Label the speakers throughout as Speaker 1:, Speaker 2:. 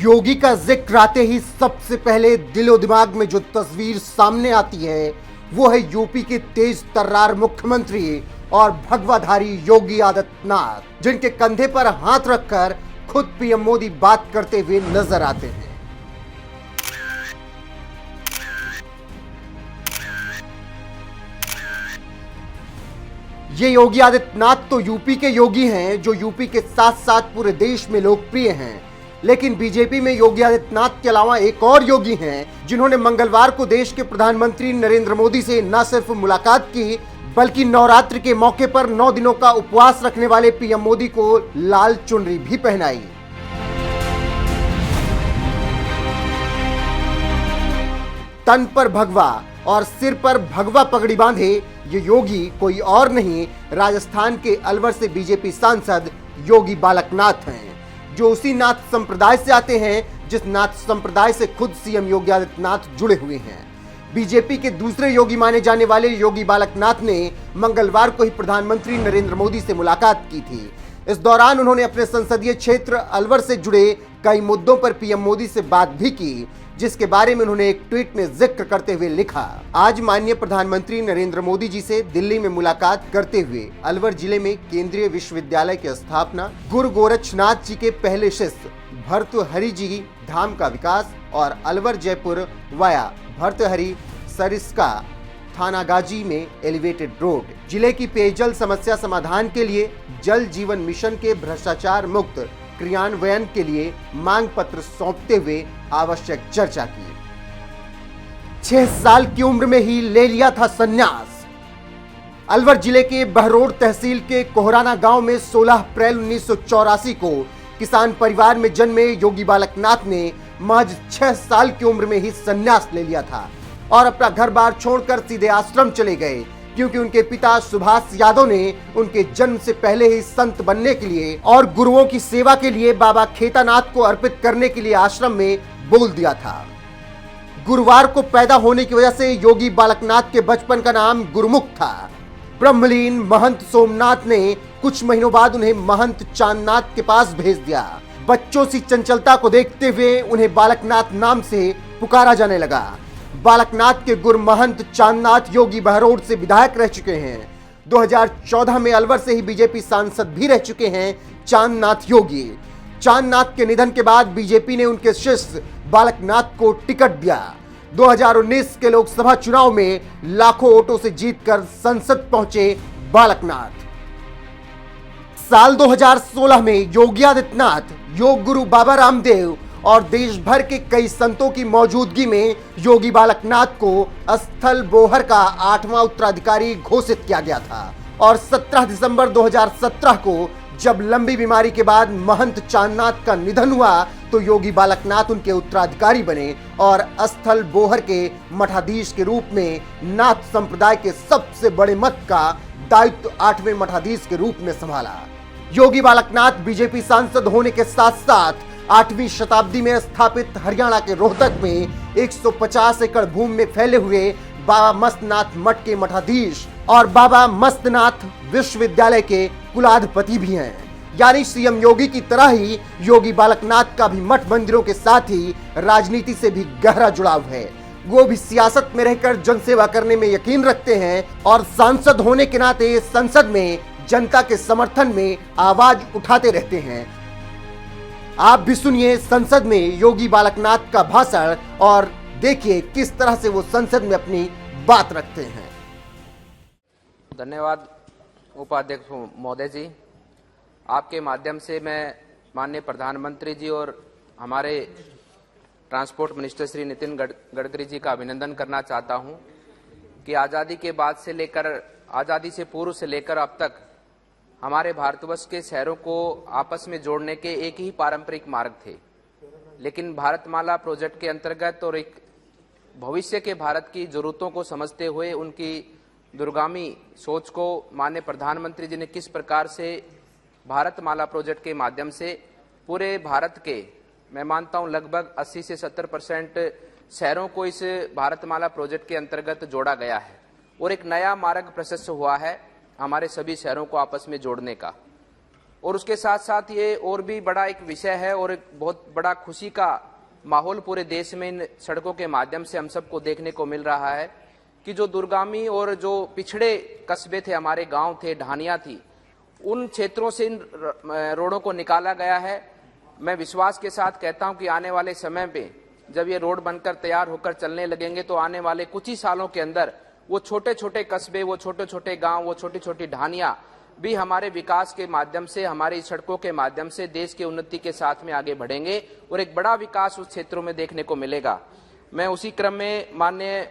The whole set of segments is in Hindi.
Speaker 1: योगी का जिक्र आते ही सबसे पहले दिलो दिमाग में जो तस्वीर सामने आती है वो है यूपी के तेज तर्रार मुख्यमंत्री और भगवाधारी योगी आदित्यनाथ, जिनके कंधे पर हाथ रखकर खुद पीएम मोदी बात करते हुए नजर आते हैं। ये योगी आदित्यनाथ तो यूपी के योगी हैं जो यूपी के साथ साथ पूरे देश में लोकप्रिय हैं, लेकिन बीजेपी में योगी आदित्यनाथ के अलावा एक और योगी हैं जिन्होंने मंगलवार को देश के प्रधानमंत्री नरेंद्र मोदी से न सिर्फ मुलाकात की बल्कि नवरात्र के मौके पर 9 दिनों का उपवास रखने वाले पीएम मोदी को लाल चुनरी भी पहनाई। तन पर भगवा और सिर पर भगवा पगड़ी बांधे ये योगी कोई और नहीं, राजस्थान के अलवर से बीजेपी सांसद योगी बालकनाथ हैं, जो उसी नाथ संप्रदाय से आते हैं जिस नाथ संप्रदाय से खुद सीएम योगी आदित्यनाथ जुड़े हुए हैं। बीजेपी के दूसरे योगी माने जाने वाले योगी बालकनाथ ने मंगलवार को ही प्रधानमंत्री नरेंद्र मोदी से मुलाकात की थी। इस दौरान उन्होंने अपने संसदीय क्षेत्र अलवर से जुड़े कई मुद्दों पर पीएम मोदी से बात भी की, जिसके बारे में उन्होंने एक ट्वीट में जिक्र करते हुए लिखा। आज माननीय प्रधानमंत्री नरेंद्र मोदी जी से दिल्ली में मुलाकात करते हुए अलवर जिले में केंद्रीय विश्वविद्यालय की स्थापना, गुरु गोरक्षनाथ जी के पहले शिष्य भर्तृहरि जी धाम का विकास और अलवर जयपुर वाया भर्तृहरि सरिस्का थानागाजी में एलिवेटेड रोड, जिले की पेयजल समस्या समाधान के लिए जल जीवन मिशन के भ्रष्टाचार मुक्त क्रियान्वयन के लिए मांग पत्र सौंपते हुए आवश्यक चर्चा की। 6 साल की उम्र में ही ले लिया था संन्यास। अलवर जिले के बहरोड तहसील के कोहराना गांव में 16 अप्रैल 1984 को किसान परिवार में जन्मे योगी बालकनाथ ने महज 6 साल की उम्र में ही संन्यास ले लिया था और अपना घर बार छोड़कर सीधे आश्रम चले गए, क्योंकि उनके पिता सुभाष यादव ने उनके जन्म से पहले ही संत बनने के लिए और गुरुओं की सेवा के लिए बाबा खेतानाथ को अर्पित करने के लिए आश्रम में बोल दिया था। गुरुवार को पैदा होने की वजह से योगी बालकनाथ के बचपन का नाम गुरुमुख था। ब्रह्मलीन महंत सोमनाथ ने कुछ महीनों बाद उन्हें महंत चांदनाथ के पास भेज दिया। बच्चों सी चंचलता को देखते हुए उन्हें बालकनाथ नाम से पुकारा जाने लगा। बालकनाथ के गुरु महंत चांदनाथ योगी बहरोड से विधायक रह चुके हैं। 2014 में अलवर से ही बीजेपी सांसद भी रह चुके हैं चांदनाथ योगी। चांदनाथ के निधन के बाद बीजेपी ने उनके शिष्य बालकनाथ को टिकट दिया। 2019 के लोकसभा चुनाव में लाखों वोटों से जीतकर संसद पहुंचे बालकनाथ। साल 2016 में योगी आदित्यनाथ, योग गुरु बाबा रामदेव और देश भर के कई संतों की मौजूदगी में योगी बालकनाथ को स्थल बोहर का 8वां उत्तराधिकारी घोषित किया गया था और 17 दिसंबर 2017 को जब लंबी बीमारी के बाद महंत चांदनाथ का निधन हुआ तो योगी बालकनाथ उनके उत्तराधिकारी बने और स्थल बोहर के मठाधीश के रूप में नाथ संप्रदाय के सबसे बड़े मठ का दायित्व 8वें मठाधीश के रूप में संभाला। योगी बालकनाथ बीजेपी सांसद होने के साथ साथ 8वीं शताब्दी में स्थापित हरियाणा के रोहतक में 150 एकड़ भूमि में फैले हुए बाबा मस्तनाथ मठ के मठाधीश और बाबा मस्तनाथ विश्वविद्यालय के कुलाधिपति भी हैं। यानी सीएम योगी की तरह ही योगी बालकनाथ का भी मठ मंदिरों के साथ ही राजनीति से भी गहरा जुड़ाव है। वो भी सियासत में रहकर जनसेवा करने में यकीन रखते हैं और सांसद होने के नाते संसद में जनता के समर्थन में आवाज उठाते रहते हैं। आप भी सुनिए संसद में योगी बालकनाथ का भाषण और देखिए किस तरह से वो संसद में अपनी बात रखते हैं।
Speaker 2: धन्यवाद उपाध्यक्ष महोदय जी। आपके माध्यम से मैं माननीय प्रधानमंत्री जी और हमारे ट्रांसपोर्ट मिनिस्टर श्री नितिन गडकरी जी का अभिनंदन करना चाहता हूं कि आज़ादी के बाद से लेकर आज़ादी से पूर्व से लेकर अब तक हमारे भारतवर्ष के शहरों को आपस में जोड़ने के एक ही पारंपरिक मार्ग थे, लेकिन भारतमाला प्रोजेक्ट के अंतर्गत और एक भविष्य के भारत की जरूरतों को समझते हुए उनकी दूरगामी सोच को माननीय प्रधानमंत्री जी ने किस प्रकार से भारतमाला प्रोजेक्ट के माध्यम से पूरे भारत के मैं मानता हूं लगभग 80 से 70% शहरों को इस भारतमाला प्रोजेक्ट के अंतर्गत जोड़ा गया है और एक नया मार्ग प्रशस्त हुआ है हमारे सभी शहरों को आपस में जोड़ने का। और उसके साथ साथ ये और भी बड़ा एक विषय है और एक बहुत बड़ा खुशी का माहौल पूरे देश में इन सड़कों के माध्यम से हम सबको देखने को मिल रहा है कि जो दुर्गामी और जो पिछड़े कस्बे थे, हमारे गांव थे, ढानियां थी, उन क्षेत्रों से इन रोडों को निकाला गया है। मैं विश्वास के साथ कहता हूं कि आने वाले समय में जब ये रोड बनकर तैयार होकर चलने लगेंगे तो आने वाले कुछ ही सालों के अंदर वो छोटे छोटे कस्बे, वो छोटे छोटे गांव, वो छोटी छोटी ढानियां भी हमारे विकास के माध्यम से, हमारी सड़कों के माध्यम से देश की उन्नति के साथ में आगे बढ़ेंगे और एक बड़ा विकास उस क्षेत्रों में देखने को मिलेगा। मैं उसी क्रम में माननीय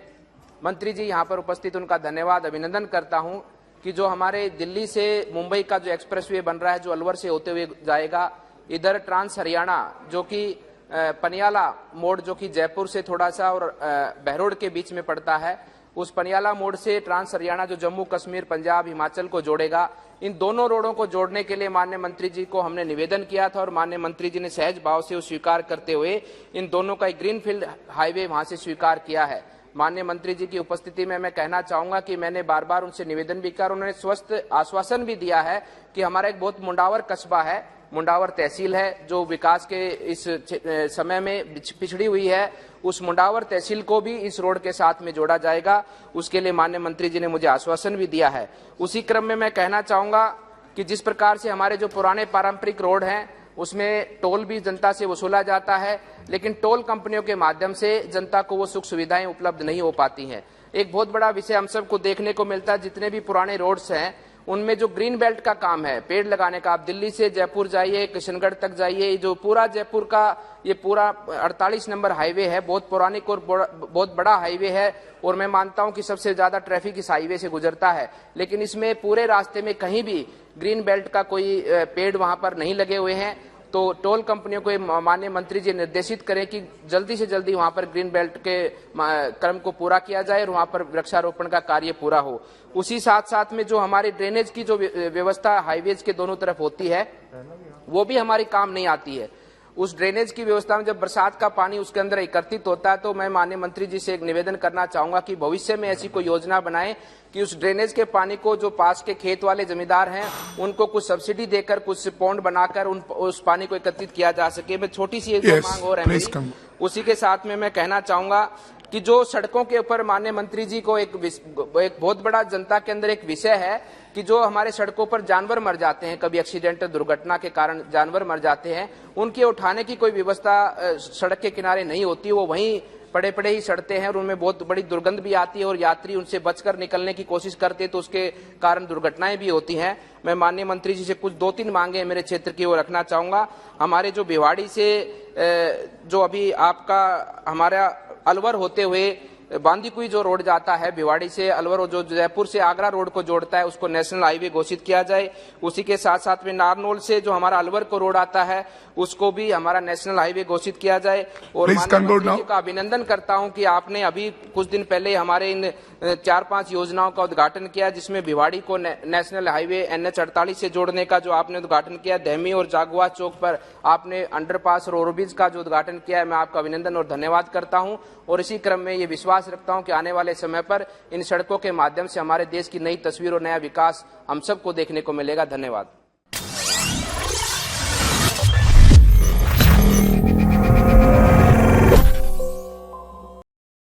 Speaker 2: मंत्री जी यहाँ पर उपस्थित, उनका धन्यवाद, अभिनंदन करता हूँ कि जो हमारे दिल्ली से मुंबई का जो एक्सप्रेसवे बन रहा है, जो अलवर से होते हुए जाएगा, इधर ट्रांस हरियाणा जो कि पनियाला मोड़ जो कि जयपुर से थोड़ा सा और बहरोड के बीच में पड़ता है, उस पनियाला मोड़ से ट्रांस हरियाणा जो जम्मू कश्मीर, पंजाब, हिमाचल को जोड़ेगा, इन दोनों रोडों को जोड़ने के लिए माननीय मंत्री जी को हमने निवेदन किया था और माननीय मंत्री जी ने सहज भाव से उस स्वीकार करते हुए इन दोनों का एक ग्रीनफील्ड हाईवे वहां से स्वीकार किया है। माननीय मंत्री जी की उपस्थिति में मैं कहना चाहूंगा कि मैंने बार बार उनसे निवेदन भी किया और उन्होंने स्वस्थ आश्वासन भी दिया है कि हमारा एक बहुत मुंडावर कस्बा है, मुंडावर तहसील है, जो विकास के इस समय में पिछड़ी हुई है, उस मुंडावर तहसील को भी इस रोड के साथ में जोड़ा जाएगा। उसके लिए माननीय मंत्री जी ने मुझे आश्वासन भी दिया है। उसी क्रम में मैं कहना चाहूंगा कि जिस प्रकार से हमारे जो पुराने पारंपरिक रोड हैं उसमें टोल भी जनता से वसूला जाता है, लेकिन टोल कंपनियों के माध्यम से जनता को वो सुख सुविधाएं उपलब्ध नहीं हो पाती हैं। एक बहुत बड़ा विषय हम सबको देखने को मिलता है, जितने भी पुराने रोड्स हैं उनमें जो ग्रीन बेल्ट का काम है, पेड़ लगाने का, आप दिल्ली से जयपुर जाइए, किशनगढ़ तक जाइए, जो पूरा जयपुर का ये पूरा 48 नंबर हाईवे है, बहुत पौराणिक और बहुत बड़ा हाईवे है और मैं मानता हूं कि सबसे ज्यादा ट्रैफिक इस हाईवे से गुजरता है, लेकिन इसमें पूरे रास्ते में कहीं भी ग्रीन बेल्ट का कोई पेड़ वहां पर नहीं लगे हुए हैं। तो टोल कंपनियों को माननीय मंत्री जी निर्देशित करें कि जल्दी से जल्दी वहां पर ग्रीन बेल्ट के क्रम को पूरा किया जाए और वहां पर वृक्षारोपण का कार्य पूरा हो। उसी साथ साथ में जो हमारी ड्रेनेज की जो व्यवस्था हाईवेज के दोनों तरफ होती है वो भी हमारी काम नहीं आती है। उस ड्रेनेज की व्यवस्था में जब बरसात का पानी उसके अंदर एकत्रित होता है तो मैं माननीय मंत्री जी से एक निवेदन करना चाहूंगा कि भविष्य में ऐसी कोई योजना बनाएं कि उस ड्रेनेज के पानी को जो पास के खेत वाले जमींदार हैं उनको कुछ सब्सिडी देकर, कुछ पौंड बनाकर उस पानी को एकत्रित किया जा सके। मैं छोटी सी एक मांग और है मेरी, उसी के साथ में मैं कहना चाहूंगा कि जो सड़कों के ऊपर माननीय मंत्री जी को एक बहुत बड़ा जनता के अंदर एक विषय है कि जो हमारे सड़कों पर जानवर मर जाते हैं, कभी एक्सीडेंटल दुर्घटना के कारण जानवर मर जाते हैं, उनके उठाने की कोई व्यवस्था सड़क के किनारे नहीं होती, वो वहीं पड़े पड़े ही सड़ते हैं और उनमें बहुत बड़ी दुर्गंध भी आती है और यात्री उनसे बचकर निकलने की कोशिश करते हैं तो उसके कारण दुर्घटनाएं भी होती हैं। मैं माननीय मंत्री जी से कुछ 2-3 मांगे मेरे क्षेत्र की वो रखना चाहूंगा। हमारे जो भिवाड़ी से जो अभी आपका हमारा अलवर होते हुए बांदीकुई जो रोड जाता है भिवाड़ी से अलवर, जो जयपुर से आगरा रोड को जोड़ता है, उसको नेशनल हाईवे घोषित किया जाए। उसी के साथ साथ में नारनौल से जो हमारा अलवर को रोड आता है उसको भी हमारा नेशनल हाईवे घोषित किया जाए। और माननीय मंत्री जी का अभिनंदन करता हूं कि आपने अभी कुछ दिन पहले हमारे इन 4-5 योजनाओं का उद्घाटन किया, जिसमें भिवाड़ी को नेशनल हाईवे NH 48 से जोड़ने का जो आपने उद्घाटन किया, दहमी और जागुआ चौक पर आपने अंडरपास और ओवरब्रिज का जो उद्घाटन किया है, मैं आपका अभिनंदन और धन्यवाद करता हूं। और इसी क्रम में ये विश्वास रखता हूं कि आने वाले समय पर इन सड़कों के माध्यम से हमारे देश की नई तस्वीर और नया विकास हम सबको देखने को मिलेगा। धन्यवाद।